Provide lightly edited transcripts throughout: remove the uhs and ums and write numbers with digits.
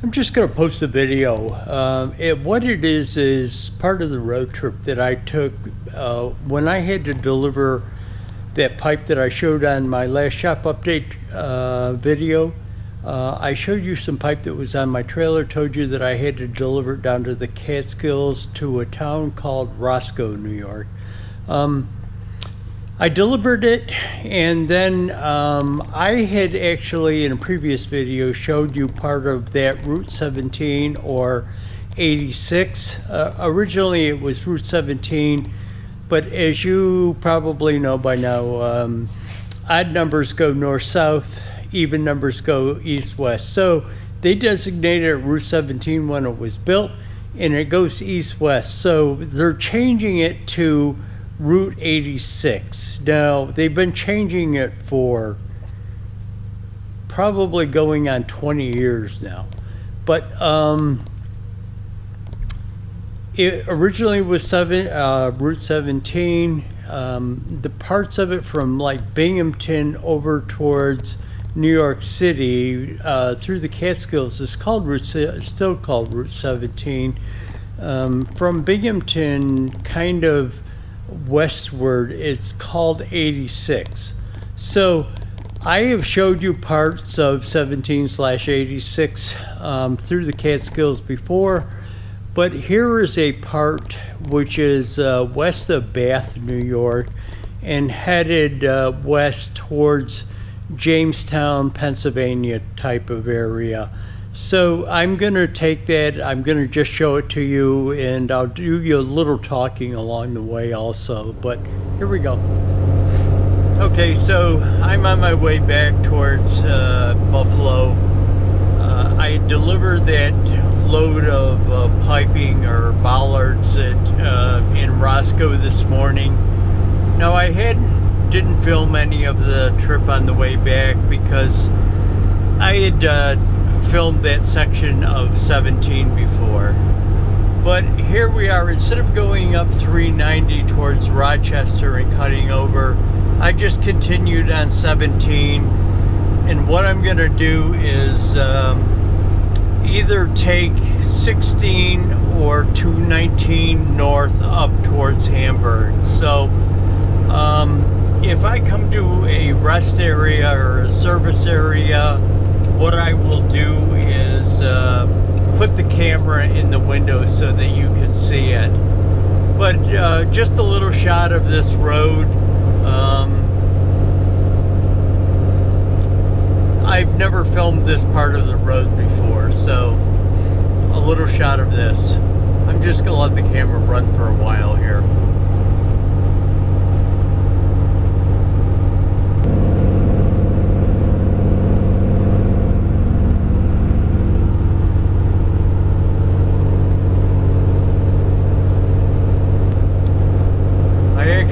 I'm just going to post a video. What it is part of the road trip that I took when I had to deliver that pipe that I showed on my last shop update video. I showed you some pipe that was on my trailer, told you that I had to deliver it down to the Catskills to a town called Roscoe, New York. I delivered it, and then I had actually in a previous video showed you part of that Route 17 or 86. Originally it was Route 17, but as you probably know by now, odd numbers go north-south, even numbers go east-west. So they designated it Route 17 when it was built, and it goes east-west. So they're changing it to Route 86. Now, they've been changing it for probably going on 20 years now. But it originally was Route 17. The parts of it from like Binghamton over towards New York City through the Catskills is still called Route 17. From Binghamton, kind of westward, it's called 86. So I have showed you parts of 17/86 through the Catskills before, but here is a part which is west of Bath, New York, and headed west towards Jamestown, Pennsylvania type of area. So I'm going to take that, I'm going to just show it to you, and I'll do you a little talking along the way also, but here we go. Okay, so I'm on my way back towards Buffalo. I delivered that load of piping or bollards in Roscoe this morning. Now I didn't film any of the trip on the way back because I had filmed that section of 17 before. But here we are, instead of going up 390 towards Rochester and cutting over, I just continued on 17. And what I'm gonna do is either take 16 or 219 north up towards Hamburg. So if I come to a rest area or a service area, what I will do is put the camera in the window so that you can see it. But just a little shot of this road. I've never filmed this part of the road before, so a little shot of this. I'm just gonna let the camera run for a while here.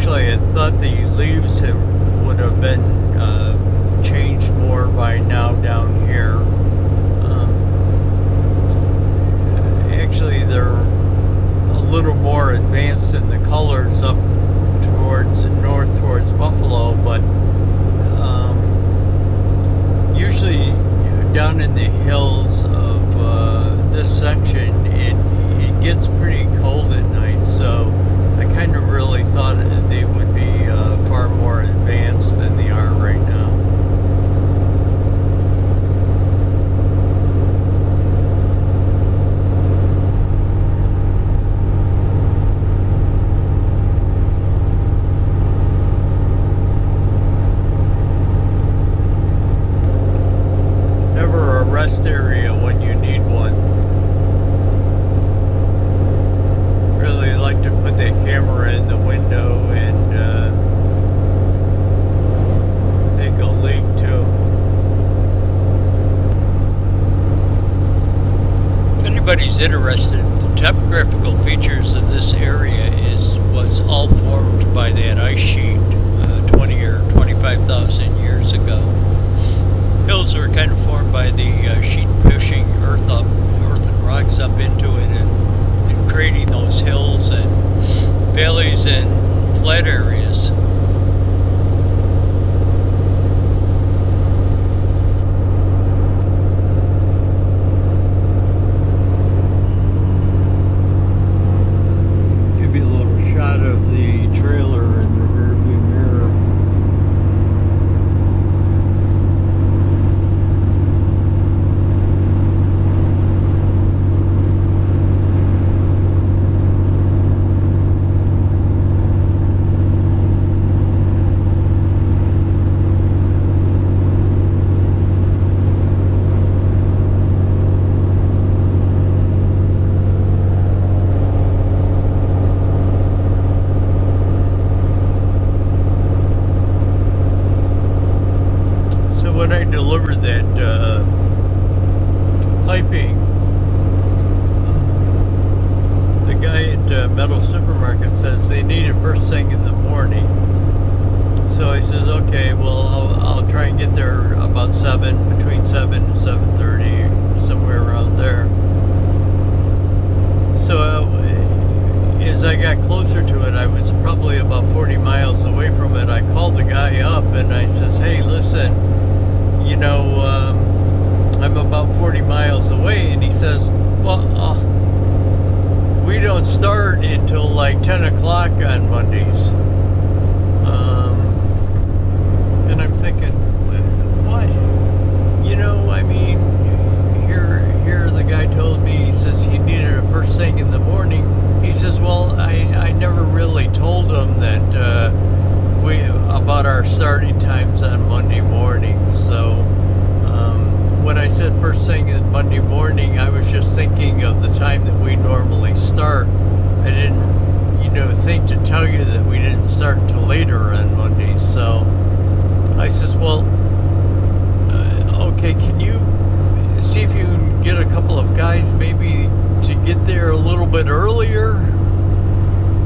I thought the leaves would have been changed more by now down here. Actually, they're a little more advanced in the colors up towards the north, towards Buffalo, but usually down in the hills of this section, it gets pretty cold at night, so I kind of really thought they would be far more advanced than they are right now. Never a rest area when you need one. Really like to put that camera in the window and take a leak too. If anybody's interested, the topographical features of this area was all formed by that ice sheet 20 or 25,000 years ago. Hills are kind of formed by the sheet pushing earth and rocks up into it and creating those hills and valleys and flat areas. don't start until like 10 o'clock on Mondays. And I'm thinking, what? You know, I mean, here the guy told me, he says he needed it first thing in the morning. He says, well, I never really told him that about our starting times on Monday mornings. So when I said first thing in Monday morning, I was just thinking of the time that we normally start. I didn't, think to tell you that we didn't start until later on Mondays. So I says, well, okay, can you see if you can get a couple of guys maybe to get there a little bit earlier?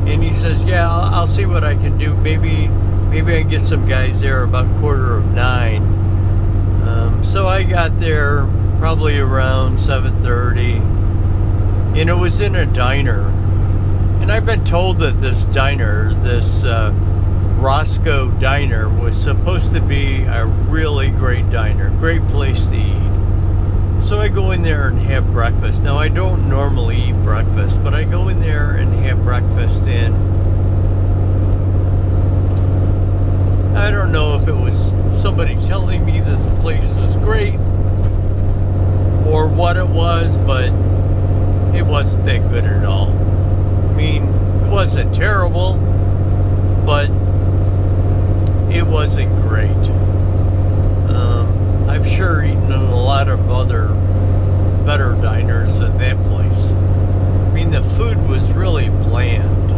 And he says, yeah, I'll see what I can do. Maybe I can get some guys there about 9:15. So I got there probably around 7:30, and it was in a diner. And I've been told that this diner, this Roscoe Diner, was supposed to be a really great diner, great place to eat. So I go in there and have breakfast. Now, I don't normally eat breakfast, but I go in there and have breakfast, and I don't know if it was somebody telling me that the place was great or what it was, but it wasn't that good at all. I mean, it wasn't terrible, but it wasn't great. I've sure eaten in a lot of other better diners than that place. I mean, the food was really bland.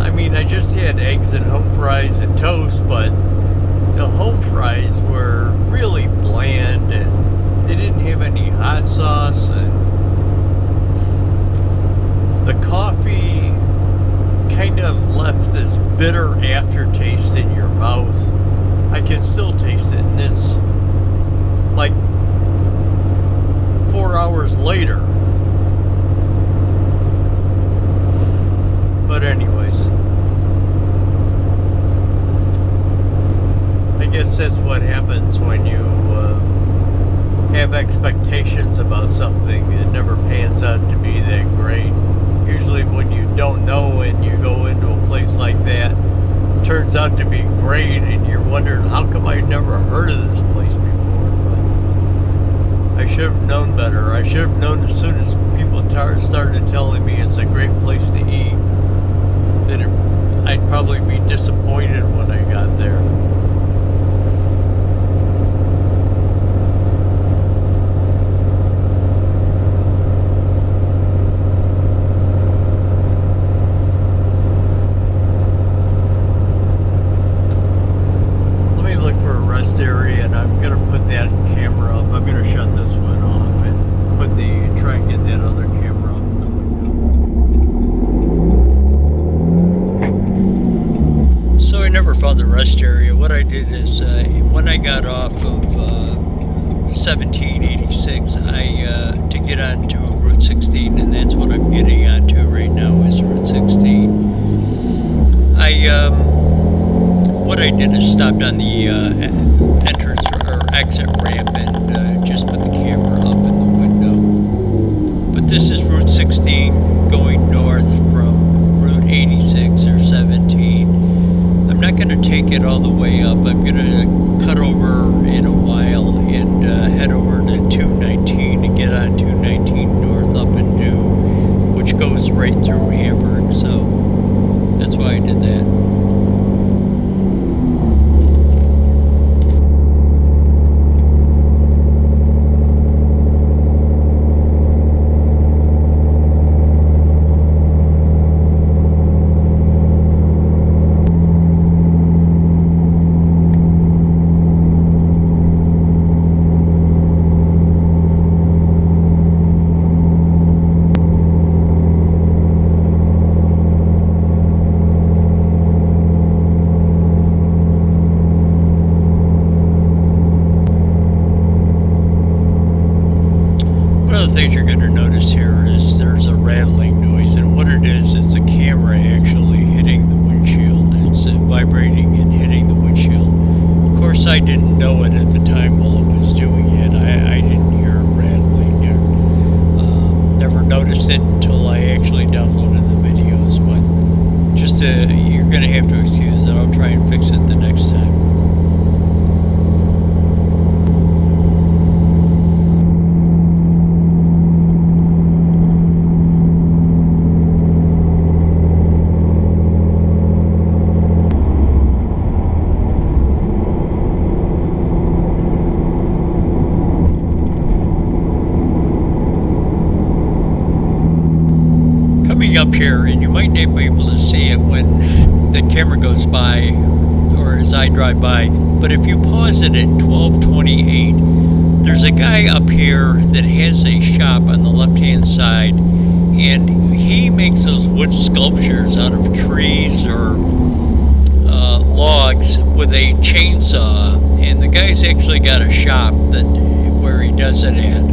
I mean, I just had eggs and home fries and toast, but the home fries were really bland, and they didn't have any hot sauce, and the coffee kind of left this bitter aftertaste in your mouth. I can still taste it, and it's like 4 hours later. But anyways, I guess that's what happens when you have expectations about something. It never pans out to be that great. Usually when you don't know and you go into a place like that, it turns out to be great, and you're wondering, how come I've never heard of this place before? But I should have known better. I should have known as soon as people started telling me it's a great place to eat, that I'd probably be disappointed when I got there. Area, and I'm gonna put that camera up. I'm gonna shut this one off and try and get that other camera up in the window. So I never found the rest area. What I did is when I got off of 1786, to get onto Route 16, and that's what I'm getting onto right now is Route 16. What I did is stopped on the entrance or exit ramp and just put the camera up in the window. But this is Route 16 going north from Route 86 or 17. I'm not going to take it all the way up. I'm going to cut over in a while and head over to 219 to get on 219 north up and do, which goes right through Hamburg. So that's why I did that. Things you're going to notice here is there's a rattling noise, and what it is, it's a camera actually hitting the windshield. It's vibrating and hitting the windshield. Of course, I didn't know it at the time while it was doing it. I didn't hear it rattling. Never noticed post it until I actually downloaded the videos, but just you're going to have to excuse it. I'll try and fix it the next time. Up here, and you might not be able to see it when the camera goes by or as I drive by, but if you pause it at 12:28, there's a guy up here that has a shop on the left hand side, and he makes those wood sculptures out of trees or logs with a chainsaw, and the guy's actually got a shop where he does it at.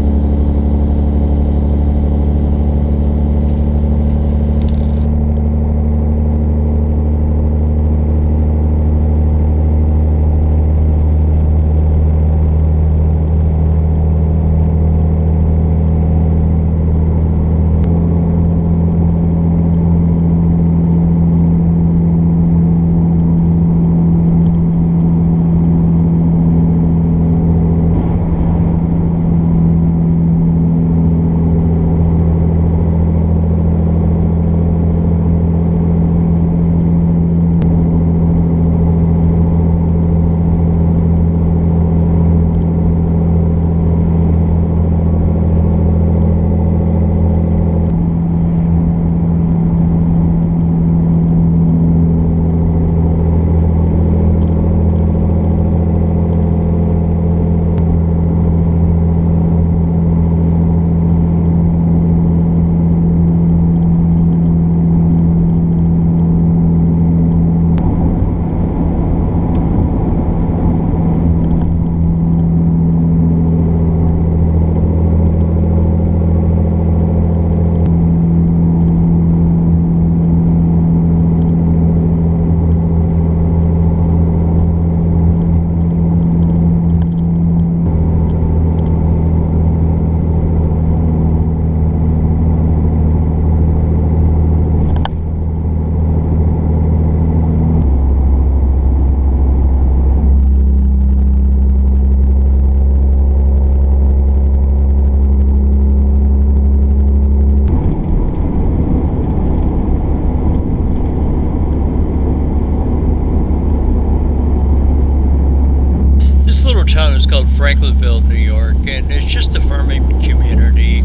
Town is called Franklinville, New York, and it's just a farming community.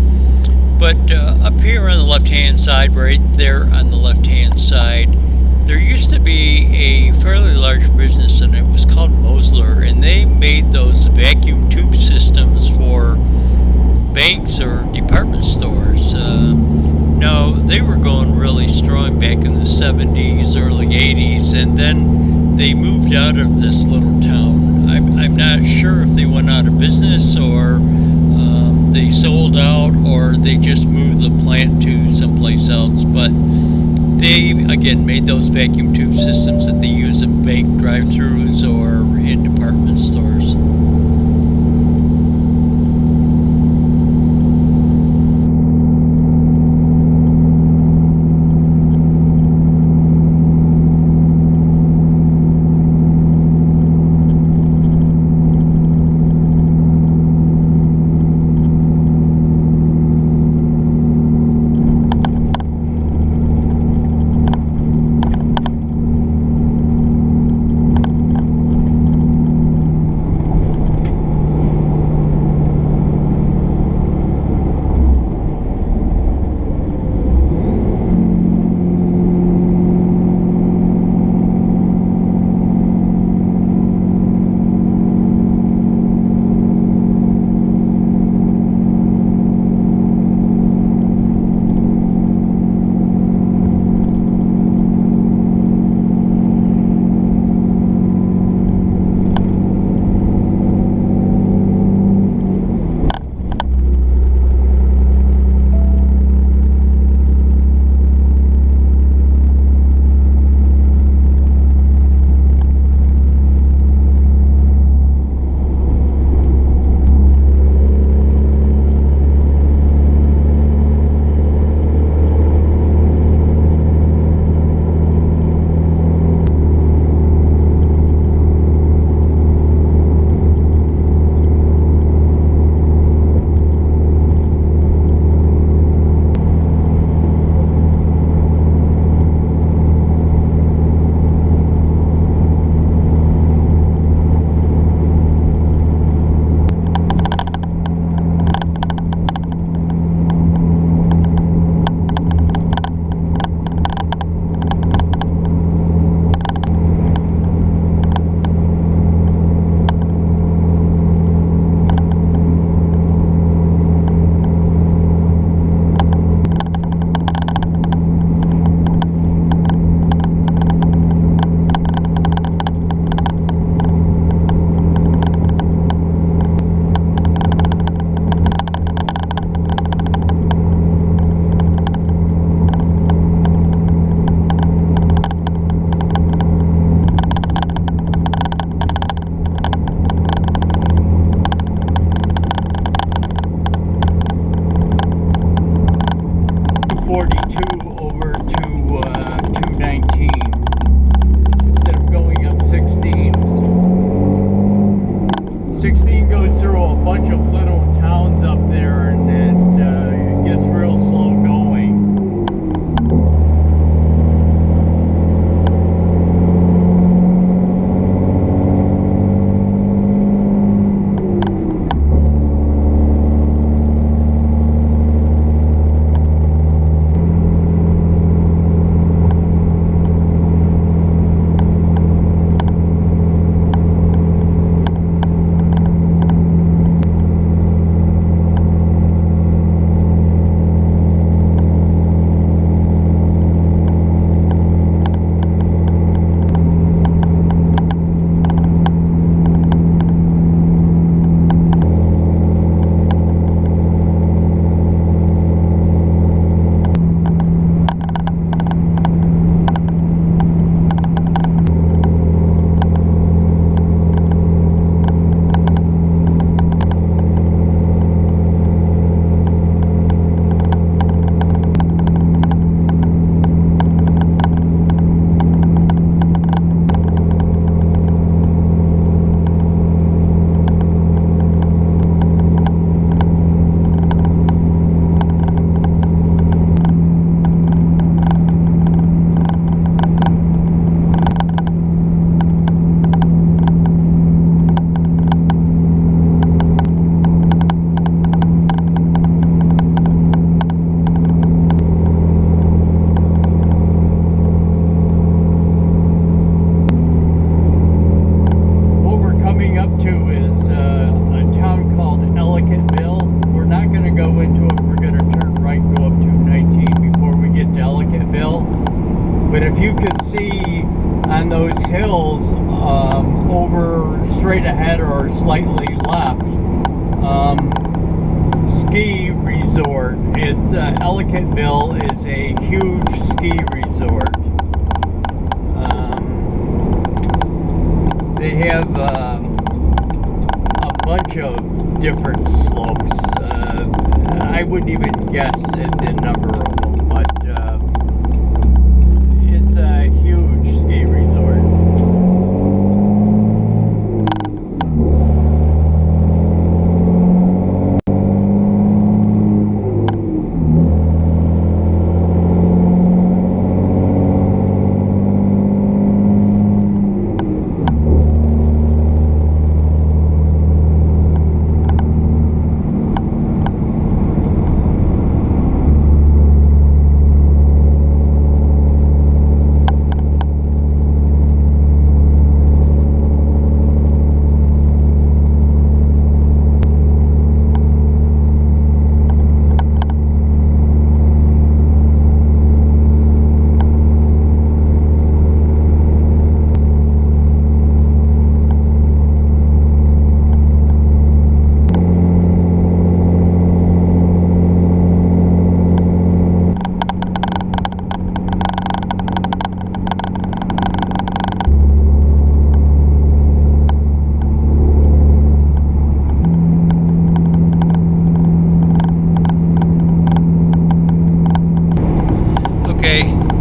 But up here on the left-hand side, right there on the left-hand side, there used to be a fairly large business, and it was called Mosler, and they made those vacuum tube systems for banks or department stores. Now, they were going really strong back in the 70s, early 80s, and then they moved out of this little town. I'm not sure if they went out of business or they sold out or they just moved the plant to someplace else, but they again made those vacuum tube systems that they use in bank drive-thrus or in department stores. go into it, we're going to turn right and go up 219 before we get to Ellicottville. But if you could see on those hills over straight ahead or slightly left, ski resort. It's Ellicottville is a huge ski resort. They have a bunch of different slopes. I wouldn't even guess at the number of them, but it's a huge ski resort.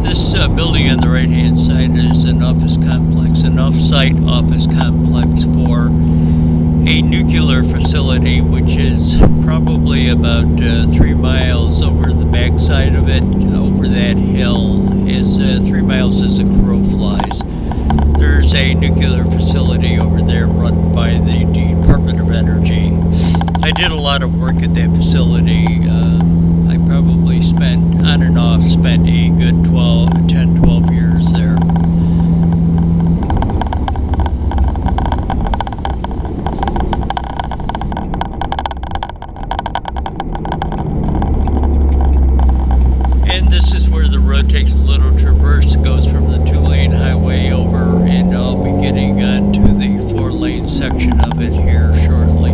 This building on the right-hand side is an office complex, an off-site office complex for a nuclear facility, which is probably about 3 miles over the backside of it. Over that hill is 3 miles as a crow flies. There's a nuclear facility over there run by the Department of Energy. I did a lot of work at that facility. I probably spent, on and off, spent a good 12 years there. And this is where the road takes a little traverse, goes from the 2-lane highway over, and I'll be getting onto the 4-lane section of it here shortly.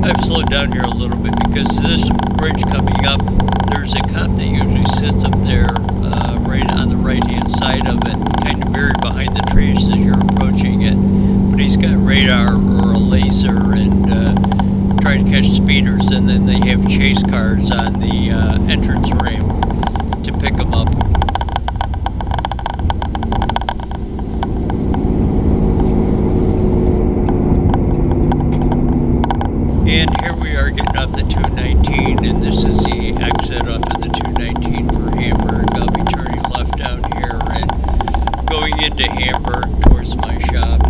I've slowed down here a little bit because this bridge coming up, there's a cop that usually sits up there right on the right-hand side of it, kind of buried behind the trees as you're approaching it. But he's got radar or a laser and trying to catch speeders, and then they have chase cars on the entrance ramp to pick them up. And here we are getting off the 219, and this is the exit off of the 219 for Hamburg. I'll be turning left down here and going into Hamburg towards my shop.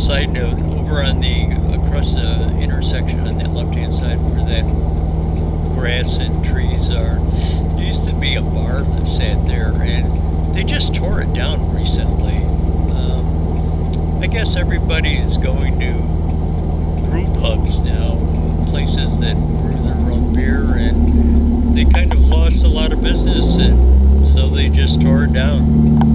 side note, over on the across the intersection on the left-hand side where that grass and trees are, there used to be a bar that sat there, and they just tore it down recently. I guess everybody is going to brew pubs now, places that brew their own beer, and they kind of lost a lot of business, and so they just tore it down.